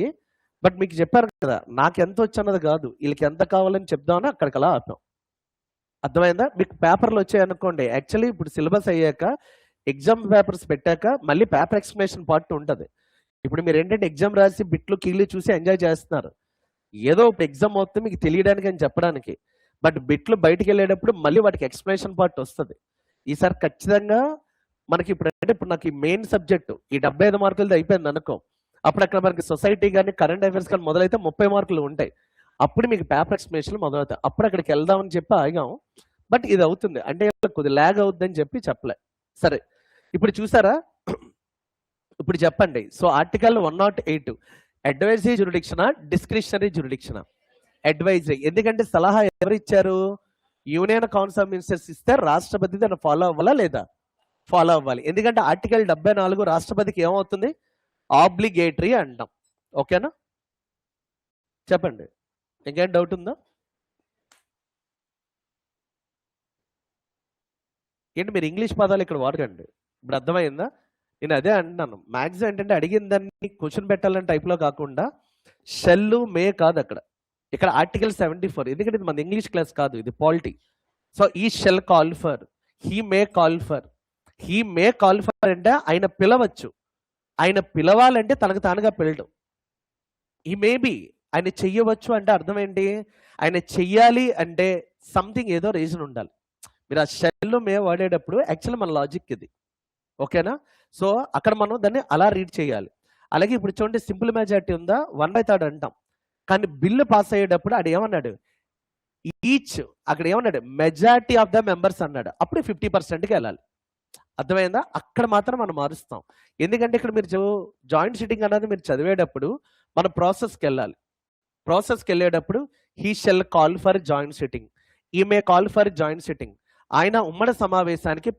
బట్ మీకు చెప్పారు కదా నాకు ఎంత వచ్చన్నది కాదు, వీళ్ళకి ఎంత కావాలని చెప్దామని అక్కడికి అలా ఆపాం. అర్థమైందా? మీకు పేపర్లు వచ్చాయనుకోండి, యాక్చువల్లీ ఇప్పుడు సిలబస్ అయ్యాక ఎగ్జామ్ పేపర్స్ పెట్టాక మళ్ళీ పేపర్ ఎక్స్ప్లెనేషన్ పార్ట్ ఉంటుంది. ఇప్పుడు మీరు ఏంటంటే ఎగ్జామ్ రాసి బిట్లు కీళ్ళు చూసి ఎంజాయ్ చేస్తున్నారు, ఏదో ఒక ఎగ్జామ్ అవుతుంది మీకు తెలియడానికి అని చెప్పడానికి. బట్ బిట్లు బయటికి వెళ్ళేటప్పుడు మళ్ళీ వాటికి ఎక్స్ప్లెనేషన్ పార్ట్ వస్తుంది. ఈసారి ఖచ్చితంగా మనకి ఇప్పుడు అంటే ఇప్పుడు నాకు ఈ మెయిన్ సబ్జెక్టు ఈ 75 మార్కులది అయిపోయింది అనుకో, అప్పుడు అక్కడ మనకి సొసైటీ కానీ కరెంట్ అఫైర్స్ కానీ మొదలైతే 30 మార్కులు ఉంటాయి. అప్పుడు మీకు పేపర్ ఎక్స్ప్లెనేషన్లు మొదలవుతాయి. అప్పుడు అక్కడికి వెళ్దామని చెప్పి ఆగాం. బట్ ఇది అవుతుంది అంటే కొద్ది ల్యాగ్ అవుతుందని చెప్పి చెప్పలే. సరే ఇప్పుడు చూసారా? ఇప్పుడు చెప్పండి. సో ఆర్టికల్ 108 అడ్వైజరీ జ్యూరిడిక్షనా డిస్క్రిషనరీ జ్యూరిడిక్షనా? అడ్వైజరీ. ఎందుకంటే సలహా ఎవరు ఇచ్చారు? యూనియన్ కౌన్సిల్ ఆఫ్ మినిస్టర్స్ ఇస్తే రాష్ట్రపతి దాన్ని ఫాలో అవ్వాలా లేదా? ఫాలో అవ్వాలి. ఎందుకంటే ఆర్టికల్ 74 రాష్ట్రపతికి ఏమవుతుంది? ఆబ్లిగేటరీ అంటాం. ఓకేనా? చెప్పండి, ఇంకేం డౌట్ ఉందా? ఏంటి మీరు ఇంగ్లీష్ పదాలు ఇక్కడ వాడకండి. ఇప్పుడు అర్థమైందా? నేను అదే అంటున్నాను. మ్యాక్సిమం ఏంటంటే అడిగిన దాన్ని క్వశ్చన్ పెట్టాలని టైప్లో కాకుండా షెల్ మే కాదు అక్కడ. ఇక్కడ ఆర్టికల్ 74. ఎందుకంటే ఇది మన ఇంగ్లీష్ క్లాస్ కాదు, ఇది పాలిటీ. సో ఈ shall call for, he may call for. He may call for అంటే ఆయన పిలవచ్చు. ఆయన పిలవాలంటే తనకు తానుగా పిలవడం. ఈ మేబీ ఆయన చెయ్యవచ్చు అంటే అర్థం ఏంటి? ఆయన చెయ్యాలి అంటే సంథింగ్ ఏదో రీజన్ ఉండాలి. మీరు ఆ షెల్ మే వాడేటప్పుడు యాక్చువల్లీ మన లాజిక్ ఇది, ఓకేనా? సో అక్కడ మనం దాన్ని అలా రీడ్ చేయాలి. అలాగే ఇప్పుడు చూడండి, సింపుల్ మెజారిటీ ఉందా, 1/3 అంటాం. కానీ బిల్లు పాస్ అయ్యేటప్పుడు ఆడు ఏమన్నాడు, ఈచ్, అక్కడ ఏమన్నాడు, మెజారిటీ ఆఫ్ ద మెంబర్స్ అన్నాడు. అప్పుడు 50%కి వెళ్ళాలి. అర్థమైందా? అక్కడ మాత్రం మనం మారుస్తాం. ఎందుకంటే ఇక్కడ మీరు జాయింట్ సిట్టింగ్ అన్నది మీరు చదివేటప్పుడు మనం ప్రాసెస్కి వెళ్ళాలి. ప్రాసెస్కి వెళ్ళేటప్పుడు he shall call for joint sitting, ఈ మే కాల్ ఫర్ జాయింట్ సిట్టింగ్, ఆయన ఉమ్మడి సమావేశానికి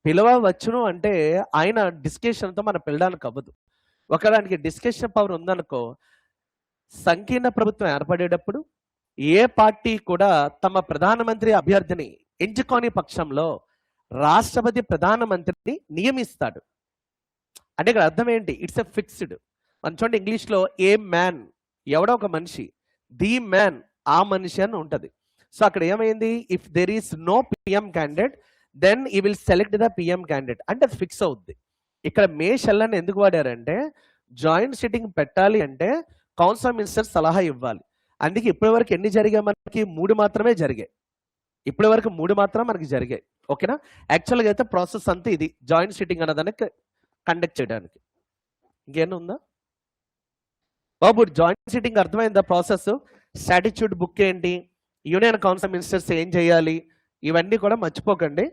పిలవవచ్చును అంటే ఆయన డిస్కషన్తో మనం పిలవడానికి అవ్వదు. ఒకదానికి డిస్కషన్ పవర్ ఉందనుకో, సంకీర్ణ ప్రభుత్వం ఏర్పడేటప్పుడు ఏ పార్టీ కూడా తమ ప్రధానమంత్రి అభ్యర్థిని ఎంచుకోని పక్షంలో రాష్ట్రపతి ప్రధానమంత్రిని నియమిస్తాడు. అంటే ఇక్కడ అర్థం ఏంటి, ఇట్స్ ఎ ఫిక్స్డ్. మనం చూడండి ఇంగ్లీష్లో ఏ మ్యాన్, ఎవడో ఒక మనిషి, ది మ్యాన్, ఆ మనిషి అని ఉంటుంది. సో అక్కడ ఏమైంది, if there is no PM candidate then he will select the PM candidate, అంటే అది ఫిక్స్ అవుద్ది. ఇక్కడ మే షెల్ అని ఎందుకు వాడారంటే, జాయింట్ సిట్టింగ్ పెట్టాలి అంటే కౌన్సిల్ ఆఫ్ మినిస్టర్స్ సలహా ఇవ్వాలి. అందుకే ఇప్పటి వరకు ఎన్ని జరిగాయి, మనకి 3 మాత్రమే జరిగాయి. ఇప్పటి వరకు 3 మాత్రం మనకి జరిగాయి, ఓకేనా? యాక్చువల్గా అయితే ప్రాసెస్ అంతా ఇది, జాయింట్ సిట్టింగ్ అన్నదాన్ని కండక్ట్ చేయడానికి. ఇంకేనా ఉందా బాబు? జాయింట్ సిట్టింగ్ అర్థమైందా ప్రాసెస్? స్టాట్యూట్ బుక్ ఏంటి, యూనియన్ కౌన్సిల్ మినిస్టర్స్ ఏం చేయాలి, ఇవన్నీ కూడా మర్చిపోకండి.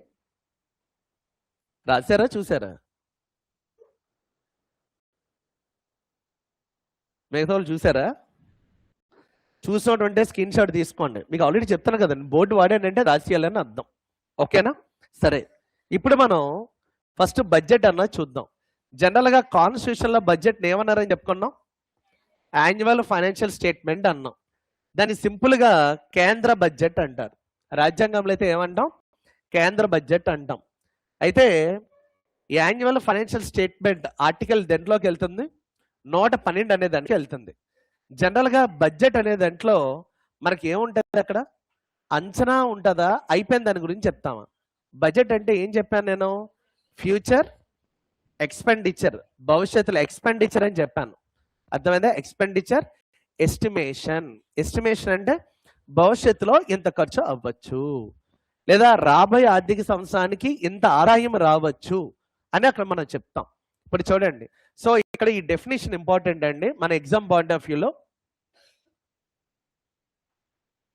రాశారా, చూసారా? మిగతా వాళ్ళు చూసారా? చూసినటువంటి స్క్రీన్ షాట్ తీసుకోండి. మీకు ఆల్రెడీ చెప్తాను కదండి, బోర్డు వాడానంటే రాసేయాలని అర్థం, ఓకేనా? సరే, ఇప్పుడు మనం ఫస్ట్ బడ్జెట్ అన్నది చూద్దాం. జనరల్గా కాన్స్టిట్యూషన్లో బడ్జెట్ని ఏమన్నారని చెప్పుకున్నాం, యాన్యువల్ ఫైనాన్షియల్ స్టేట్మెంట్ అన్నాం. దాన్ని సింపుల్గా కేంద్ర బడ్జెట్ అంటారు. రాజ్యాంగంలో అయితే ఏమంటాం, కేంద్ర బడ్జెట్ అంటాం. అయితే యాన్యువల్ ఫైనాన్షియల్ స్టేట్మెంట్ ఆర్టికల్ దేంట్లోకి వెళ్తుంది, 112 అనే దానికి వెళ్తుంది. జనరల్గా బడ్జెట్ అనే దాంట్లో మనకి ఏముంటుంది, అక్కడ అంచనా ఉంటుందా, అయిపోయిన దాని గురించి చెప్తామా? బడ్జెట్ అంటే ఏం చెప్పాను నేను, ఫ్యూచర్ ఎక్స్పెండిచర్, భవిష్యత్తులో ఎక్స్పెండిచర్ అని చెప్పాను. అర్థమైందా? Expenditure estimation. ఎస్టిమేషన్ అంటే భవిష్యత్తులో ఇంత ఖర్చు అవ్వచ్చు, లేదా రాబోయే ఆర్థిక సంవత్సరానికి ఇంత ఆదాయం రావచ్చు అని అక్కడ మనం చెప్తాం. ఇప్పుడు చూడండి, సో ఇక్కడ ఈ డెఫినేషన్ ఇంపార్టెంట్ అండి మన ఎగ్జామ్ పాయింట్ ఆఫ్ వ్యూలో.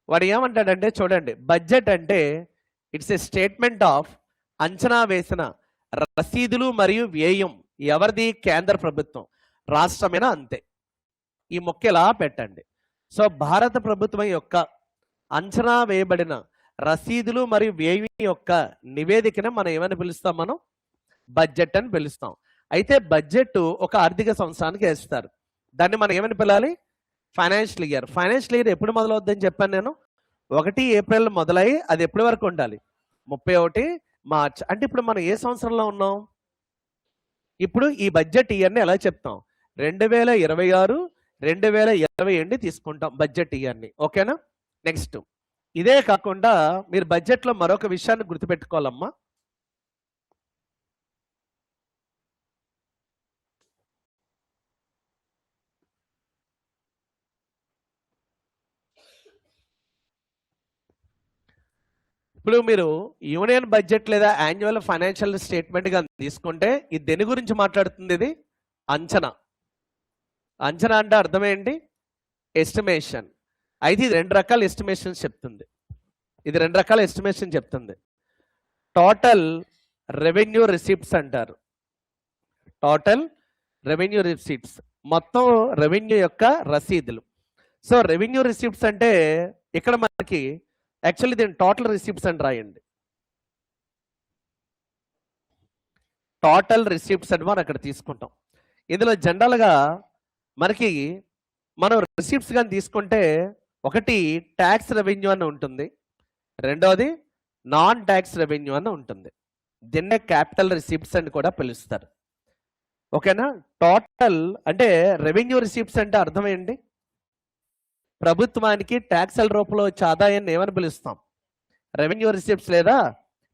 వాడు ఏమంటాడంటే చూడండి, బడ్జెట్ అంటే ఇట్స్ ఏ స్టేట్మెంట్ ఆఫ్, అంచనా వేసిన రసీదులు మరియు వ్యయం. ఎవరిది? కేంద్ర ప్రభుత్వం. రాష్ట్రమైనా అంతే. ఈ మొక్క ఎలా పెట్టండి. సో భారత ప్రభుత్వం యొక్క అంచనా వేయబడిన రసీదులు మరియు వ్యయం యొక్క నివేదికను మనం ఏమని పిలుస్తాం, మనం బడ్జెట్ అని పిలుస్తాం. అయితే బడ్జెట్ ఒక ఆర్థిక సంవత్సరానికి వేస్తారు. దాన్ని మనం ఏమని పిలాలి, ఫైనాన్షియల్ ఇయర్. ఫైనాన్షియల్ ఇయర్ ఎప్పుడు మొదలవుద్దని చెప్పాను నేను, 1 ఏప్రిల్ మొదలై అది ఎప్పటి వరకు ఉండాలి, 31 మార్చ్. అంటే ఇప్పుడు మనం ఏ సంవత్సరంలో ఉన్నాం, ఇప్పుడు ఈ బడ్జెట్ ఇయర్ని ఎలా చెప్తాం, 2026 2028 తీసుకుంటాం బడ్జెట్ ఇయర్ని, ఓకేనా? నెక్స్ట్, ఇదే కాకుండా మీరు బడ్జెట్లో మరొక విషయాన్ని గుర్తుపెట్టుకోవాలమ్మా. ఇప్పుడు మీరు యూనియన్ బడ్జెట్ లేదా యాన్యువల్ ఫైనాన్షియల్ స్టేట్మెంట్ గా తీసుకుంటే ఇది దేని గురించి మాట్లాడుతుంది, ఇది అంచనా. అంచనా అంటే అర్థం ఏంటి, ఎస్టిమేషన్. అయితే ఇది 2 రకాల ఎస్టిమేషన్ చెప్తుంది. ఇది 2 రకాల ఎస్టిమేషన్ చెప్తుంది. టోటల్ రెవెన్యూ రిసిప్ట్స్ అంటారు. టోటల్ రెవెన్యూ రిసిప్ట్స్, మొత్తం రెవెన్యూ యొక్క రసీదులు. సో రెవెన్యూ రిసిప్ట్స్ అంటే ఇక్కడ మనకి యాక్చువల్లీ దీని టోటల్ రిసిప్ట్స్ అని రాయండి. టోటల్ రిసిప్ట్స్ అని మనం అక్కడ తీసుకుంటాం. ఇందులో జనరల్గా మనకి మనం రిసిప్ట్స్ కానీ తీసుకుంటే ఒకటి ట్యాక్స్ రెవెన్యూ అని ఉంటుంది, రెండోది నాన్ ట్యాక్స్ రెవెన్యూ అని ఉంటుంది. దీన్నే క్యాపిటల్ రిసిప్ట్స్ అని కూడా పిలుస్తారు, ఓకేనా? టోటల్ అంటే రెవెన్యూ రిసిప్ట్స్ అంటే అర్థం ఏంటి, ప్రభుత్వానికి ట్యాక్స్ల రూపంలో వచ్చే ఆదాయాన్ని ఏమని పిలుస్తాం, రెవెన్యూ రిసిప్ట్స్ లేదా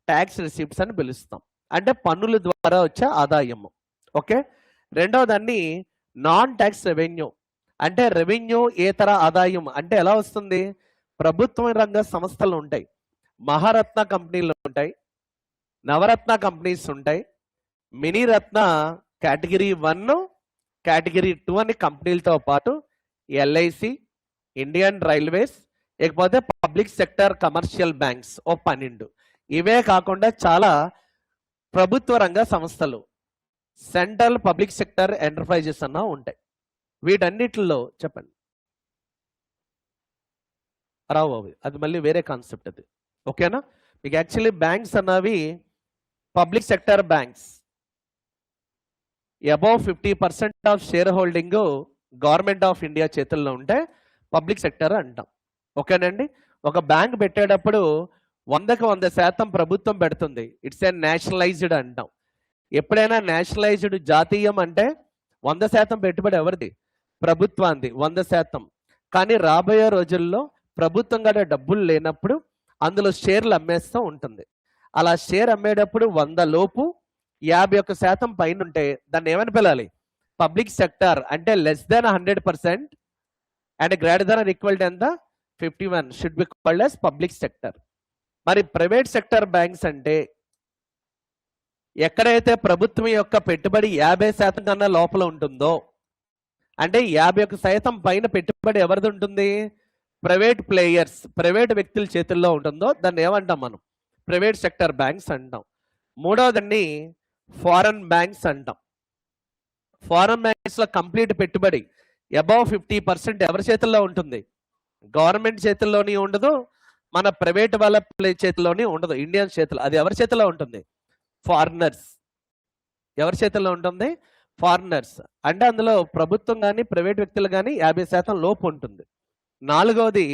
ట్యాక్స్ రిసిప్ట్స్ అని పిలుస్తాం. అంటే పన్నుల ద్వారా వచ్చే ఆదాయము, ఓకే? రెండవ దాన్ని నాన్ ట్యాక్స్ రెవెన్యూ, అంటే రెవెన్యూ ఏతర ఆదాయం. అంటే ఎలా వస్తుంది, ప్రభుత్వ రంగ సంస్థలు ఉంటాయి. మహారత్న కంపెనీలు ఉంటాయి, నవరత్న కంపెనీస్ ఉంటాయి, మినీ రత్న కేటగిరీ 1, కేటగిరీ 2 అని కంపెనీలతో పాటు ఎల్ఐసి, ఇండియన్ రైల్వేస్, లేకపోతే పబ్లిక్ సెక్టర్ కమర్షియల్ బ్యాంక్స్ 12. ఇవే కాకుండా చాలా ప్రభుత్వ రంగ సంస్థలు, సెంట్రల్ పబ్లిక్ సెక్టర్ ఎంటర్ప్రైజెస్ అన్న ఉంటాయి. వీటన్నిటిలో చెప్పండి రావు అవి, అది మళ్ళీ వేరే కాన్సెప్ట్ అది. ఓకేనా? మీకు యాక్చువల్లీ బ్యాంక్స్ అన్నవి public sector banks above 50% of share holding government of India చేతుల్లో ఉంటే పబ్లిక్ సెక్టర్ అంటాం. ఓకేనండి? ఒక బ్యాంక్ పెట్టేటప్పుడు 100% ప్రభుత్వం పెడుతుంది. ఇట్స్ ఏ నేషనలైజ్డ్ అంటాం. ఎప్పుడైనా నేషనలైజ్డ్ జాతీయం అంటే 100% పెట్టుబడి ఎవరిది? ప్రభుత్వానికి 100%. కానీ రాబోయే రోజుల్లో ప్రభుత్వం కూడా డబ్బులు లేనప్పుడు అందులో షేర్లు అమ్మేస్తూ ఉంటుంది. అలా షేర్ అమ్మేటప్పుడు 100 లోపు 51% పైన ఉంటే దాన్ని ఏమని పిలాలి? Public sector. అంటే less than 100% and greater than or equal to ఎంత? 51 should be called as public sector. మరి ప్రైవేట్ సెక్టర్ బ్యాంక్స్ అంటే ఎక్కడైతే ప్రభుత్వం యొక్క పెట్టుబడి 50% కన్నా లోపల ఉంటుందో, అంటే 51% పైన పెట్టుబడి ఎవరిది ఉంటుంది? ప్రైవేట్ ప్లేయర్స్, ప్రైవేట్ వ్యక్తుల చేతుల్లో ఉంటుందో దాన్ని ఏమంటాం మనం? ప్రైవేట్ సెక్టర్ బ్యాంక్స్ అంటాం. మూడవదాన్ని ఫారెన్ బ్యాంక్స్ అంటాం. ఫారెన్ బ్యాంక్స్ లో కంప్లీట్ పెట్టుబడి అబౌవ్ 50% ఎవరి చేతుల్లో ఉంటుంది? గవర్నమెంట్ చేతుల్లోని ఉండదు, మన ప్రైవేట్ వాళ్ళ చేతుల్లోని ఉండదు, ఇండియన్ చేతుల్లో. అది ఎవరి చేతిలో ఉంటుంది? ఫారినర్స్. ఎవరి చేతుల్లో ఉంటుంది? ఫారినర్స్. అంటే అందులో ప్రభుత్వం కానీ ప్రైవేట్ వ్యక్తులు కానీ 50% లోపు ఉంటుంది. నాలుగవది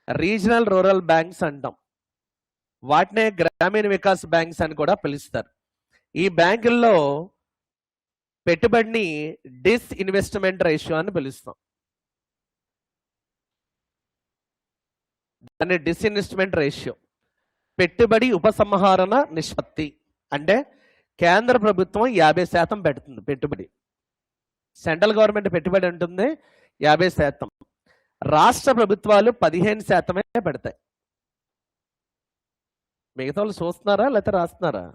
రీజనల్ రూరల్ బ్యాంక్స్ అంటాం. వాటినే గ్రామీణ వికాస్ బ్యాంక్స్ అని కూడా పిలుస్తారు. ఈ బ్యాంకుల్లో పెట్టుబడిని డిస్ఇన్వెస్ట్మెంట్ రేషియో అని పిలుస్తాం. దాన్ని డిస్ఇన్వెస్ట్మెంట్ రేషియో, పెట్టుబడి ఉపసంహరణ నిష్పత్తి. అంటే కేంద్ర ప్రభుత్వం 50% పెడుతుంది పెట్టుబడి, సెంట్రల్ గవర్నమెంట్ పెట్టుబడి ఉంటుంది 50%, రాష్ట్ర ప్రభుత్వాలు 15% పెడతాయి. మిగతా వాళ్ళు చూస్తున్నారా లేకపోతే రాస్తున్నారా?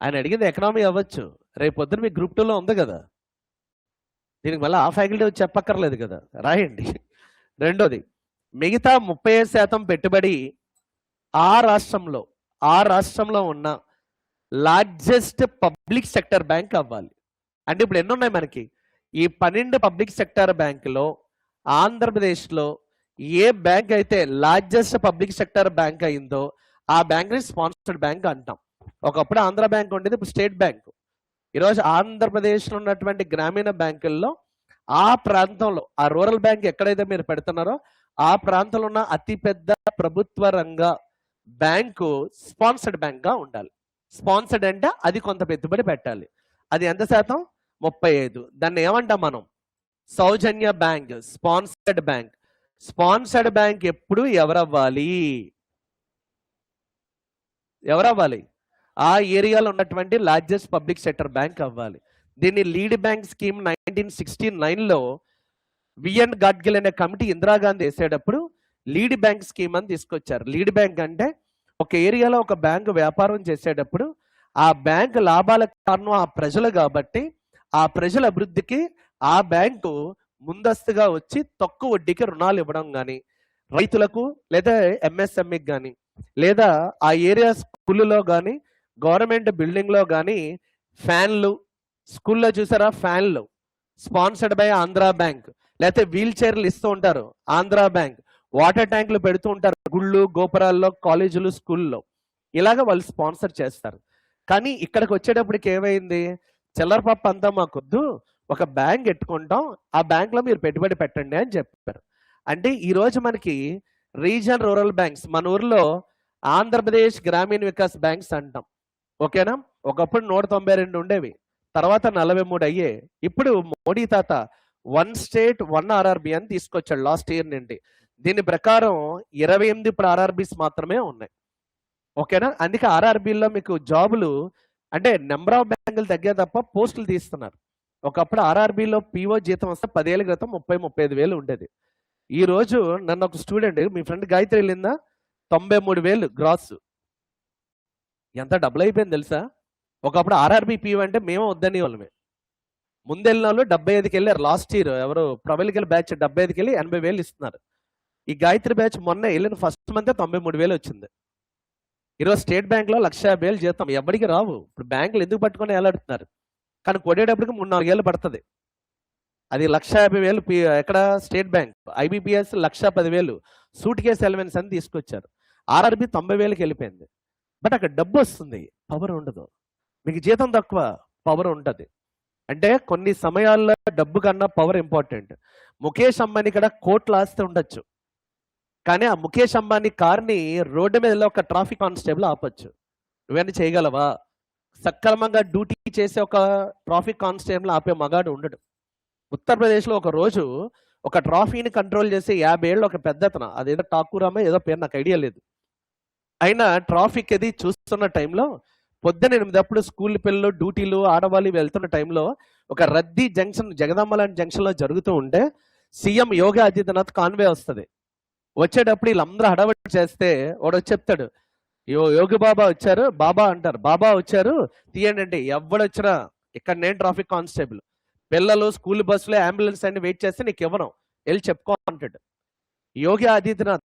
ఆయన అడిగింది ఎకనామీ అవ్వచ్చు, రేపు పొద్దున మీ గ్రూప్ 2లో ఉంది కదా, దీనికి మళ్ళీ ఆ ఫ్యాకల్టీ వచ్చి చెప్పక్కర్లేదు కదా, రాయండి. రెండోది మిగతా 35% పెట్టుబడి ఆ రాష్ట్రంలో ఉన్న లార్జెస్ట్ పబ్లిక్ సెక్టర్ బ్యాంక్ అవ్వాలి. అంటే ఇప్పుడు ఎన్ని ఉన్నాయి మనకి? ఈ 12 పబ్లిక్ సెక్టర్ బ్యాంకులో ఆంధ్రప్రదేశ్లో ఏ బ్యాంక్ అయితే లార్జెస్ట్ పబ్లిక్ సెక్టర్ బ్యాంక్ అయిందో ఆ బ్యాంక్ని స్పాన్సర్డ్ బ్యాంక్ అంటాం. ఒకప్పుడు ఆంధ్ర బ్యాంక్ ఉండేది, ఇప్పుడు స్టేట్ బ్యాంక్. ఈరోజు ఆంధ్రప్రదేశ్లో ఉన్నటువంటి గ్రామీణ బ్యాంకుల్లో ఆ ప్రాంతంలో ఆ రూరల్ బ్యాంక్ ఎక్కడైతే మీరు పెడుతున్నారో ఆ ప్రాంతంలో ఉన్న అతిపెద్ద ప్రభుత్వ రంగ బ్యాంకు స్పాన్సర్డ్ బ్యాంక్గా ఉండాలి. స్పాన్సర్డ్ అంటే అది కొంత పెట్టుబడి పెట్టాలి. అది ఎంత శాతం? 35. దాన్ని ఏమంటాం మనం? సౌజన్య bank, sponsored bank. Sponsored bank ఎప్పుడు ఎవరవ్వాలి? ఆ ఏరియాలో ఉన్నటువంటి లార్జెస్ట్ పబ్లిక్ సెక్టర్ బ్యాంక్ అవ్వాలి. దీన్ని lead bank scheme 1969లో VN Gadgil అనే కమిటీ ఇందిరాగాంధీ వేసేటప్పుడు లీడ్ బ్యాంక్ స్కీమ్ అని తీసుకొచ్చారు. లీడ్ బ్యాంక్ అంటే ఒక ఏరియాలో ఒక బ్యాంకు వ్యాపారం చేసేటప్పుడు ఆ బ్యాంకు లాభాలకు కారణం ఆ ప్రజలు కాబట్టి ఆ ప్రజల అభివృద్ధికి ఆ బ్యాంకు ముందస్తుగా వచ్చి తక్కువ వడ్డీకి రుణాలు ఇవ్వడం కానీ, రైతులకు లేదా ఎంఎస్ఎంఈకి కానీ, లేదా ఆ ఏరియా స్కూల్లో కానీ గవర్నమెంట్ బిల్డింగ్లో కానీ ఫ్యాన్లు, స్కూల్లో చూసారా ఫ్యాన్లు స్పాన్సర్డ్ బై ఆంధ్రా బ్యాంక్, లేకపోతే వీల్ చైర్లు ఇస్తూ ఉంటారు ఆంధ్రా బ్యాంక్, వాటర్ ట్యాంకులు పెడుతూ ఉంటారు గుళ్ళు గోపురాల్లో, కాలేజీలు, స్కూల్లో. ఇలాగ వాళ్ళు స్పాన్సర్ చేస్తారు. కానీ ఇక్కడికి వచ్చేటప్పటికి ఏమైంది? చిల్లర పప్పు అంతా మాకొద్దు, ఒక బ్యాంక్ ఎట్టుకుంటాం, ఆ బ్యాంక్లో మీరు పెట్టుబడి పెట్టండి అని చెప్పారు. అంటే ఈరోజు మనకి రీజనల్ రూరల్ బ్యాంక్స్ మన ఊర్లో ఆంధ్రప్రదేశ్ గ్రామీణ వికాస్ బ్యాంక్స్ అంటాం. ఓకేనా? ఒకప్పుడు 192 ఉండేవి, తర్వాత 43 అయ్యాయి. ఇప్పుడు మోడీ తాత 1 స్టేట్ 1 RRB అని తీసుకొచ్చాడు లాస్ట్ ఇయర్ నుండి. దీని ప్రకారం 28 ఇప్పుడు RRBs మాత్రమే ఉన్నాయి. ఓకేనా? అందుకే RRBలో మీకు జాబులు అంటే నెంబర్ ఆఫ్ బ్యాంకులు తగ్గే తప్ప పోస్టులు తీస్తున్నారు. ఒకప్పుడు RRBలో PO జీతం వస్తే 10 ఏళ్ళ క్రితం 30-35 వేలు ఉండేది. ఈ రోజు నన్ను ఒక స్టూడెంట్, మీ ఫ్రెండ్ గాయత్రి వెళ్ళిందా, 93,000 గ్రాస్. ఎంత డబ్బులు అయిపోయింది తెలుసా? ఒకప్పుడు ఆర్ఆర్బి పియూ అంటే మేము వద్దని వాళ్ళమే. ముందెళ్ళిన వాళ్ళు 75కి వెళ్ళారు. లాస్ట్ ఇయర్ ఎవరు ప్రబలికల బ్యాచ్ 75కి వెళ్ళి 80,000 ఇస్తున్నారు. ఈ గాయత్రి బ్యాచ్ మొన్న వెళ్ళిన ఫస్ట్ మంత్ 93,000 వచ్చింది. ఈరోజు స్టేట్ బ్యాంక్ లో 150,000 జీతం ఎవరికి రావు. ఇప్పుడు బ్యాంకులు ఎందుకు పట్టుకొని ఎలాడుతున్నారు? కానీ కొట్టేటప్పటికి 3-4 ఏళ్ళు పడుతుంది. అది 150,000 ఎక్కడ state bank, IBPS 110,000 suit case elements అని తీసుకొచ్చారు. ఆర్ఆర్బి 90,000కి వెళ్ళిపోయింది. బట్ అక్కడ డబ్బు వస్తుంది, పవర్ ఉండదు. మీకు జీతం తక్కువ, పవర్ ఉంటుంది. అంటే కొన్ని సమయాల్లో డబ్బు కన్నా పవర్ ఇంపార్టెంట్. ముఖేష్ అంబానీ కూడా కోట్ల ఆస్తి ఉండొచ్చు, కానీ ఆ ముఖేష్ అంబానీ కార్ని రోడ్డు మీద ఒక ట్రాఫిక్ కానిస్టేబుల్ ఆపొచ్చు. నువ్వేనా చేయగలవా? సక్రమంగా డ్యూటీ చేసే ఒక ట్రాఫిక్ కానిస్టేబుల్ ఆపే మగాడు ఉండడు. ఉత్తరప్రదేశ్లో ఒక రోజు ఒక ట్రాఫీని కంట్రోల్ చేసే 50 ఏళ్ళు ఒక పెద్దతన, అదేదో ఠాకూరామో ఏదో పేరు నాకు ఐడియా లేదు, అయినా ట్రాఫిక్ అది చూస్తున్న టైంలో పొద్దున 8 స్కూల్ పిల్లలు డ్యూటీలు ఆడవాళ్ళు వెళ్తున్న టైంలో ఒక రద్దీ జంక్షన్ జగదమ్మ లాంటి జంక్షన్ లో జరుగుతూ ఉంటే సీఎం యోగి ఆదిత్యనాథ్ కాన్వే వస్తుంది. వచ్చేటప్పుడు వీళ్ళందరూ హడావిడి చేస్తే వాడు వచ్చి చెప్తాడు, యోగి బాబా వచ్చారు, బాబా అంటారు, బాబా వచ్చారు తీయండి అంటే, ఎవడొచ్చినా ఇక్కడ నేను ట్రాఫిక్ కానిస్టేబుల్, పిల్లలు స్కూల్ బస్సులో అంబులెన్స్ అన్ని వెయిట్ చేస్తే నీకు ఇవ్వను, వెళ్ళి చెప్పుకో అంటాడు. యోగి ఆదిత్యనాథ్